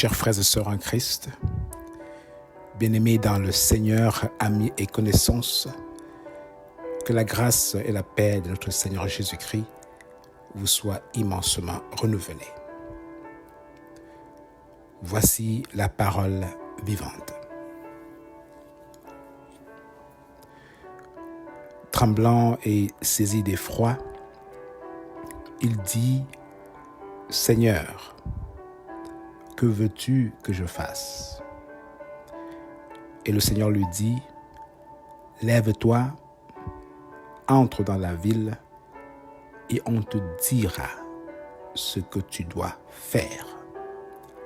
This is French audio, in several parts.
Chers frères et sœurs en Christ, bien-aimés dans le Seigneur, amis et connaissances, que la grâce et la paix de notre Seigneur Jésus-Christ vous soient immensement renouvelées. Voici la parole vivante. Tremblant et saisi d'effroi, il dit « Seigneur, que veux-tu que je fasse ?» Et le Seigneur lui dit « Lève-toi, entre dans la ville et on te dira ce que tu dois faire. »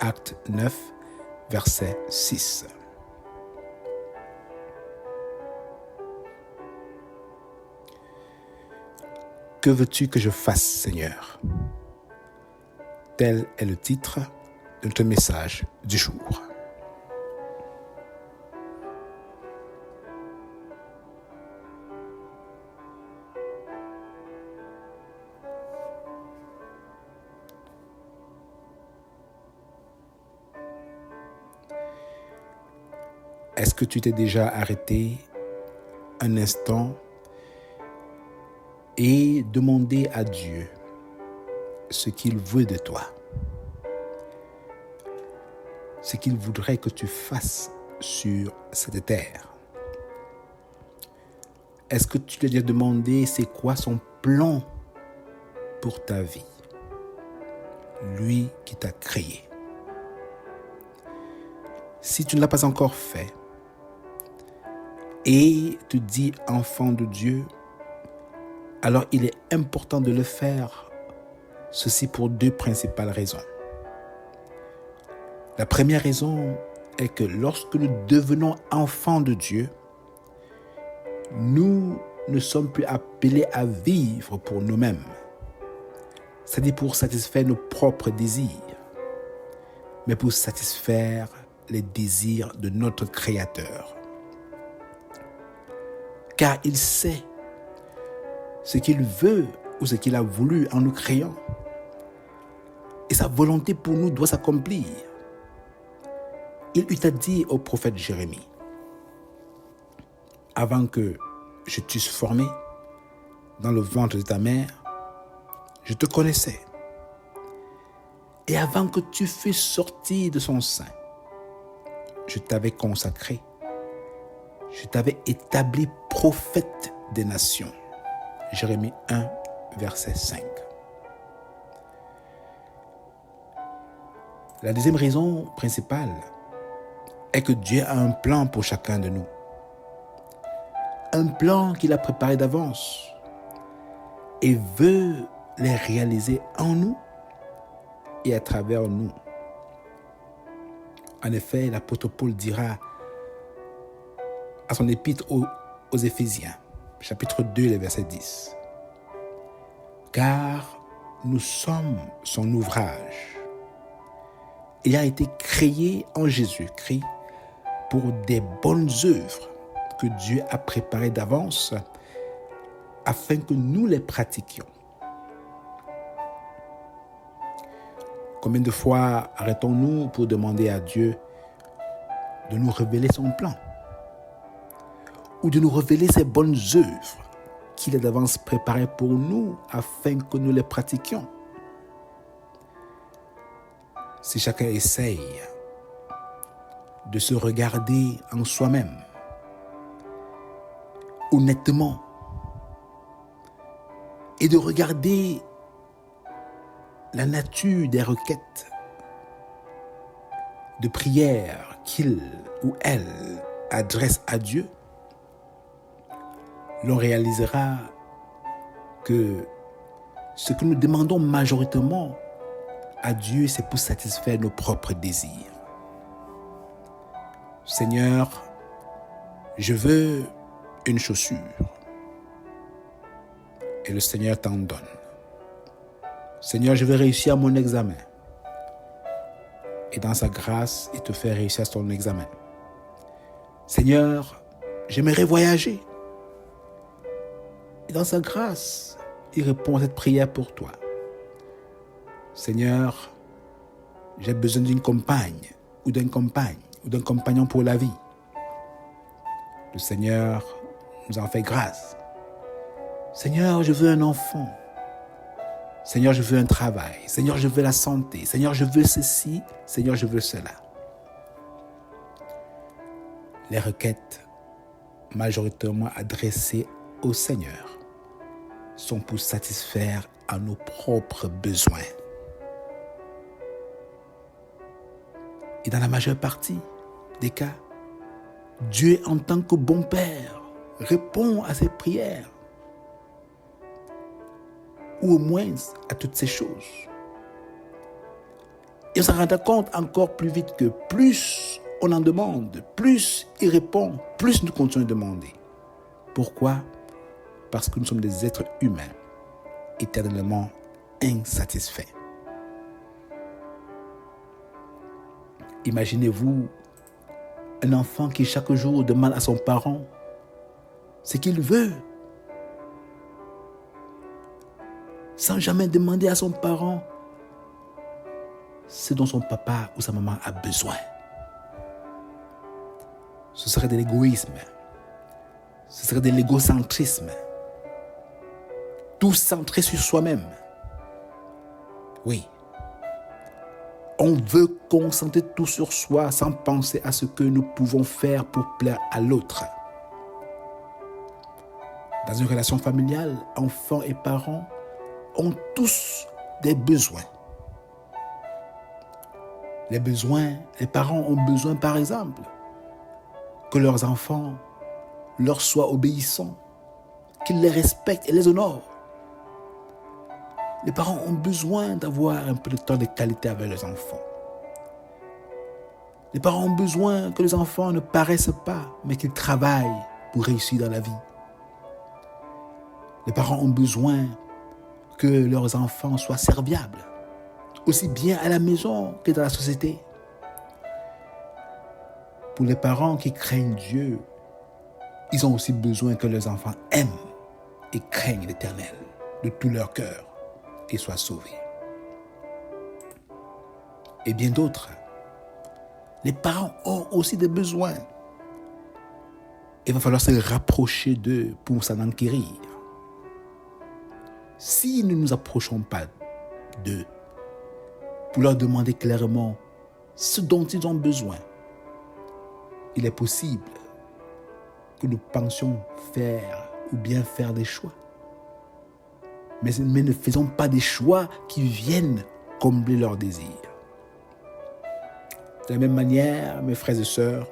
Acte 9, verset 6. Que veux-tu que je fasse, Seigneur? Tel est le titre de notre message du jour. Est-ce que tu t'es déjà arrêté un instant et demandé à Dieu ce qu'il veut de toi? Ce qu'il voudrait que tu fasses sur cette terre? Est-ce que tu t'es déjà demandé c'est quoi son plan pour ta vie? Lui qui t'a créé. Si tu ne l'as pas encore fait, et te dis enfant de Dieu, alors il est important de le faire. Ceci pour deux principales raisons. La première raison est que lorsque nous devenons enfants de Dieu, nous ne sommes plus appelés à vivre pour nous-mêmes, c'est-à-dire pour satisfaire nos propres désirs, mais pour satisfaire les désirs de notre Créateur. Car il sait ce qu'il veut ou ce qu'il a voulu en nous créant. Et sa volonté pour nous doit s'accomplir. Il lui a dit au prophète Jérémie, « Avant que je t'eusse formé dans le ventre de ta mère, je te connaissais. Et avant que tu fusses sorti de son sein, je t'avais consacré. Je t'avais établi prophète des nations. » Jérémie 1, verset 5. La deuxième raison principale est que Dieu a un plan pour chacun de nous. Un plan qu'il a préparé d'avance et veut les réaliser en nous et à travers nous. En effet, l'apôtre Paul dira à son épître aux Éphésiens, chapitre 2, le verset 10. « Car nous sommes son ouvrage, ayant été créés en Jésus-Christ pour des bonnes œuvres que Dieu a préparées d'avance afin que nous les pratiquions. » Combien de fois arrêtons-nous pour demander à Dieu de nous révéler son plan ou de nous révéler ses bonnes œuvres qu'il a d'avance préparées pour nous afin que nous les pratiquions? Si chacun essaye de se regarder en soi-même, honnêtement, et de regarder la nature des requêtes de prière qu'il ou elle adresse à Dieu, l'on réalisera que ce que nous demandons majoritairement à Dieu, c'est pour satisfaire nos propres désirs. Seigneur, je veux une chaussure. Et le Seigneur t'en donne. Seigneur, je veux réussir mon examen. Et dans sa grâce, il te fait réussir ton examen. Seigneur, j'aimerais voyager. Et dans sa grâce, il répond à cette prière pour toi. Seigneur, j'ai besoin d'une compagne ou d'un compagnon pour la vie. Le Seigneur nous en fait grâce. Seigneur, je veux un enfant. Seigneur, je veux un travail. Seigneur, je veux la santé. Seigneur, je veux ceci. Seigneur, je veux cela. Les requêtes majoritairement adressées au Seigneur sont pour satisfaire à nos propres besoins. Et dans la majeure partie des cas, Dieu, en tant que bon Père, répond à ces prières, ou au moins à toutes ces choses. Et on s'en rend compte encore plus vite que plus on en demande, plus il répond, plus nous continuons de demander. Pourquoi? Parce que nous sommes des êtres humains, éternellement insatisfaits. Imaginez-vous un enfant qui chaque jour demande à son parent ce qu'il veut, sans jamais demander à son parent ce dont son papa ou sa maman a besoin. Ce serait de l'égoïsme, ce serait de l'égocentrisme, tout centré sur soi-même. Oui, on veut concentrer tout sur soi sans penser à ce que nous pouvons faire pour plaire à l'autre. Dans une relation familiale, enfants et parents ont tous des besoins. Les parents ont besoin, par exemple, que leurs enfants leur soient obéissants, qu'ils les respectent et les honorent. Les parents ont besoin d'avoir un peu de temps de qualité avec leurs enfants. Les parents ont besoin que les enfants ne paraissent pas, mais qu'ils travaillent pour réussir dans la vie. Les parents ont besoin que leurs enfants soient serviables, aussi bien à la maison que dans la société. Pour les parents qui craignent Dieu, ils ont aussi besoin que leurs enfants aiment et craignent l'Éternel de tout leur cœur et soient sauvés. Et bien d'autres, les parents ont aussi des besoins. Il va falloir se rapprocher d'eux pour s'en enquérir. Si nous ne nous approchons pas d'eux pour leur demander clairement ce dont ils ont besoin, il est possible que nous pensions faire ou bien faire des choix. Mais ne faisons pas des choix qui viennent combler leurs désirs. De la même manière, mes frères et sœurs,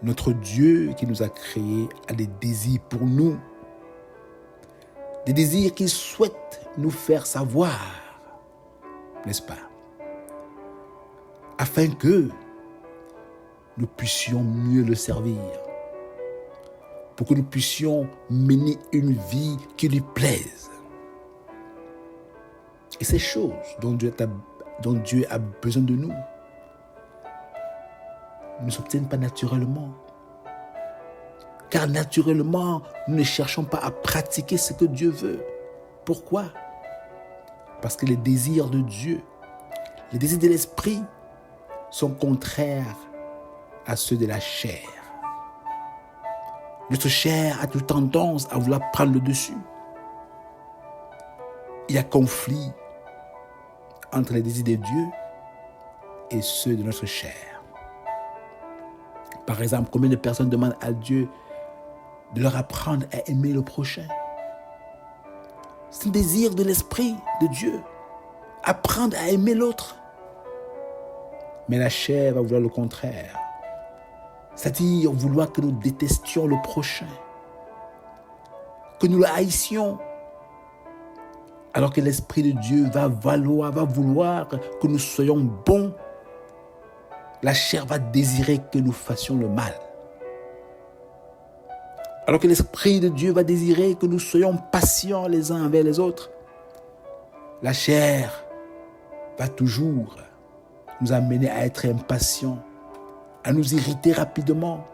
notre Dieu qui nous a créés a des désirs pour nous. Des désirs qu'il souhaite nous faire savoir, n'est-ce pas? Afin que nous puissions mieux le servir. Pour que nous puissions mener une vie qui lui plaise. Et ces choses dont Dieu a besoin de nous ne s'obtiennent pas naturellement. Car naturellement, nous ne cherchons pas à pratiquer ce que Dieu veut. Pourquoi? Parce que les désirs de Dieu, les désirs de l'esprit sont contraires à ceux de la chair. Notre chair a toute tendance à vouloir prendre le dessus. Il y a conflit entre les désirs de Dieu et ceux de notre chair. Par exemple, combien de personnes demandent à Dieu de leur apprendre à aimer le prochain? C'est un désir de l'esprit de Dieu. Apprendre à aimer l'autre. Mais la chair va vouloir le contraire. C'est-à-dire vouloir que nous détestions le prochain. Que nous le haïssions. Alors que l'Esprit de Dieu va vouloir que nous soyons bons. La chair va désirer que nous fassions le mal. Alors que l'Esprit de Dieu va désirer que nous soyons patients les uns envers les autres. La chair va toujours nous amener à être impatients, à nous irriter rapidement,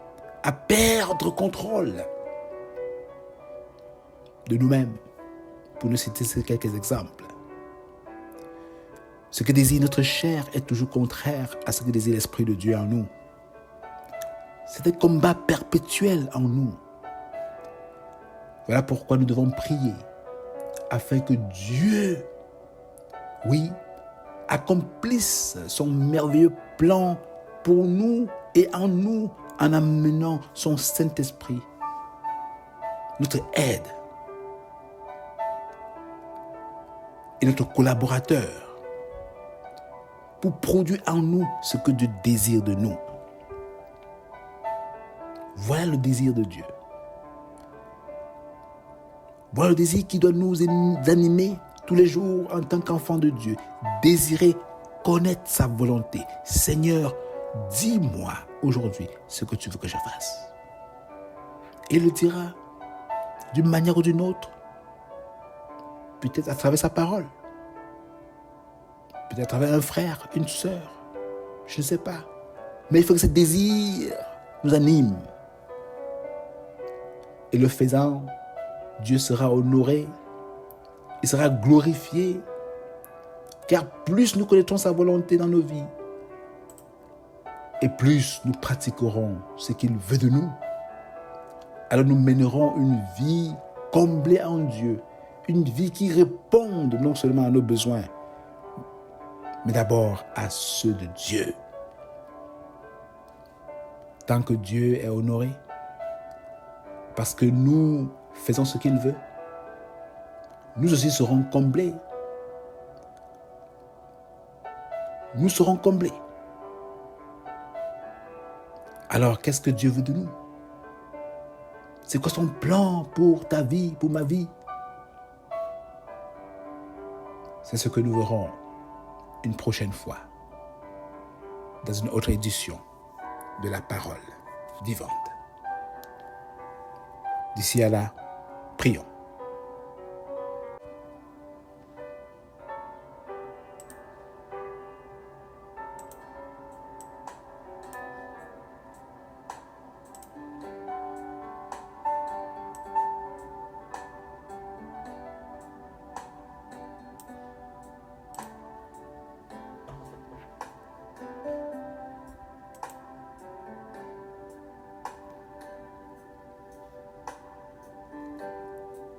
à perdre contrôle de nous-mêmes. Pour nous citer ces quelques exemples. Ce que désire notre chair est toujours contraire à ce que désire l'Esprit de Dieu en nous. C'est un combat perpétuel en nous. Voilà pourquoi nous devons prier afin que Dieu, oui, accomplisse son merveilleux plan pour nous et en nous en amenant son Saint-Esprit, notre aide et notre collaborateur pour produire en nous ce que Dieu désire de nous. Voilà le désir de Dieu. Voilà le désir qui doit nous animer tous les jours en tant qu'enfants de Dieu. Désirer connaître sa volonté. Seigneur, dis-moi aujourd'hui ce que tu veux que je fasse. Et il le dira d'une manière ou d'une autre. Peut-être à travers sa parole. Peut-être à travers un frère, une sœur. Je ne sais pas. Mais il faut que ce désir nous anime. Et le faisant, Dieu sera honoré, il sera glorifié, car plus nous connaîtrons sa volonté dans nos vies, et plus nous pratiquerons ce qu'il veut de nous. Alors nous mènerons une vie comblée en Dieu, une vie qui réponde non seulement à nos besoins, mais d'abord à ceux de Dieu. Tant que Dieu est honoré, parce que nous faisons ce qu'il veut, nous aussi serons comblés. Nous serons comblés. Alors, qu'est-ce que Dieu veut de nous? C'est quoi son plan pour ta vie, pour ma vie? C'est ce que nous verrons une prochaine fois dans une autre édition de la parole vivante. D'ici à là, prions.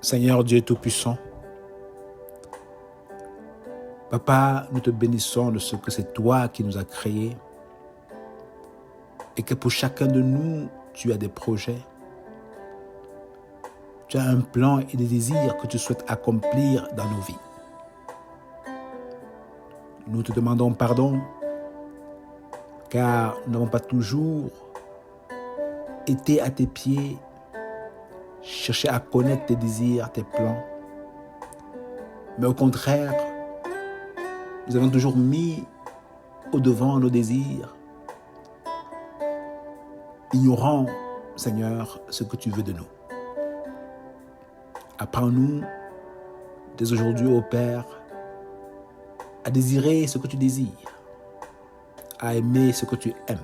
Seigneur Dieu Tout-Puissant, Papa, nous te bénissons de ce que c'est toi qui nous as créés et que pour chacun de nous, tu as des projets. Tu as un plan et des désirs que tu souhaites accomplir dans nos vies. Nous te demandons pardon car nous n'avons pas toujours été à tes pieds, chercher à connaître tes désirs, tes plans. Mais au contraire, nous avons toujours mis au-devant nos désirs, ignorant, Seigneur, ce que tu veux de nous. Apprends-nous, dès aujourd'hui, ô Père, à désirer ce que tu désires, à aimer ce que tu aimes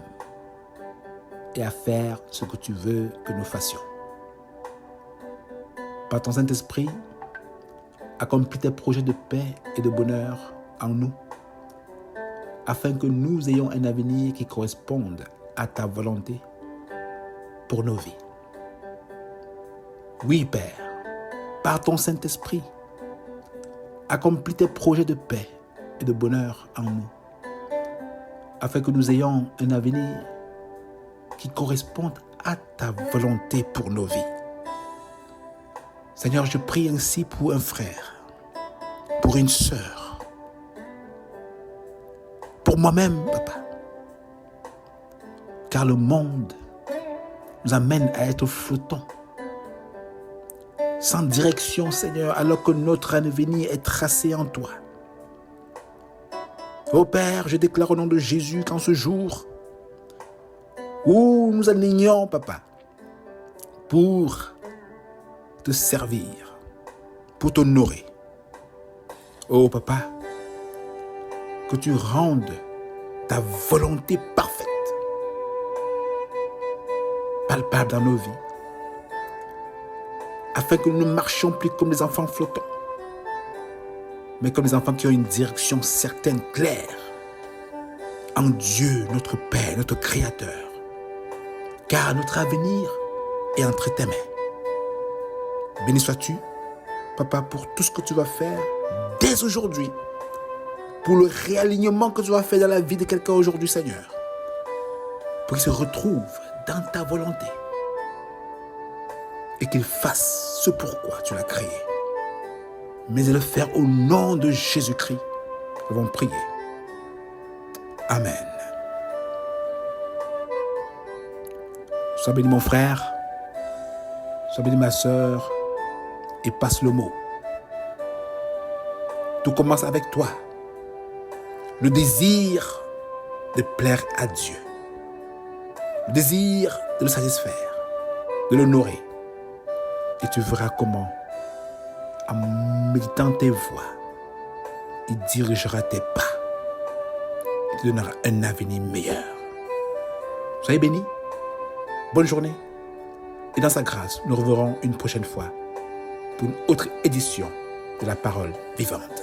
et à faire ce que tu veux que nous fassions. Par ton Saint-Esprit, accomplis tes projets de paix et de bonheur en nous, afin que nous ayons un avenir qui corresponde à ta volonté pour nos vies. Oui, Père, par ton Saint-Esprit, accomplis tes projets de paix et de bonheur en nous, afin que nous ayons un avenir qui corresponde à ta volonté pour nos vies. Seigneur, je prie ainsi pour un frère, pour une sœur, pour moi-même, Papa. Car le monde nous amène à être flottants, sans direction, Seigneur, alors que notre avenir est tracé en toi. Ô Père, je déclare au nom de Jésus qu'en ce jour où nous alignons, Papa, pour te servir, pour t'honorer. Oh Papa, que tu rendes ta volonté parfaite, palpable dans nos vies, afin que nous ne marchions plus comme des enfants flottants, mais comme des enfants qui ont une direction certaine, claire, en Dieu, notre Père, notre Créateur. Car notre avenir est entre tes mains. Béni sois-tu, Papa, pour tout ce que tu vas faire dès aujourd'hui, pour le réalignement que tu vas faire dans la vie de quelqu'un aujourd'hui, Seigneur, pour qu'il se retrouve dans ta volonté et qu'il fasse ce pourquoi tu l'as créé. Mais de le faire au nom de Jésus-Christ. Nous allons prier. Amen. Sois béni mon frère, sois béni ma sœur, et passe le mot. Tout commence avec toi. Le désir de plaire à Dieu. Le désir de le satisfaire, de l'honorer. Et tu verras comment, en méditant tes voies, il dirigera tes pas. Il te donnera un avenir meilleur. Soyez bénis. Bonne journée. Et dans sa grâce, nous reverrons une prochaine fois pour une autre édition de la parole vivante.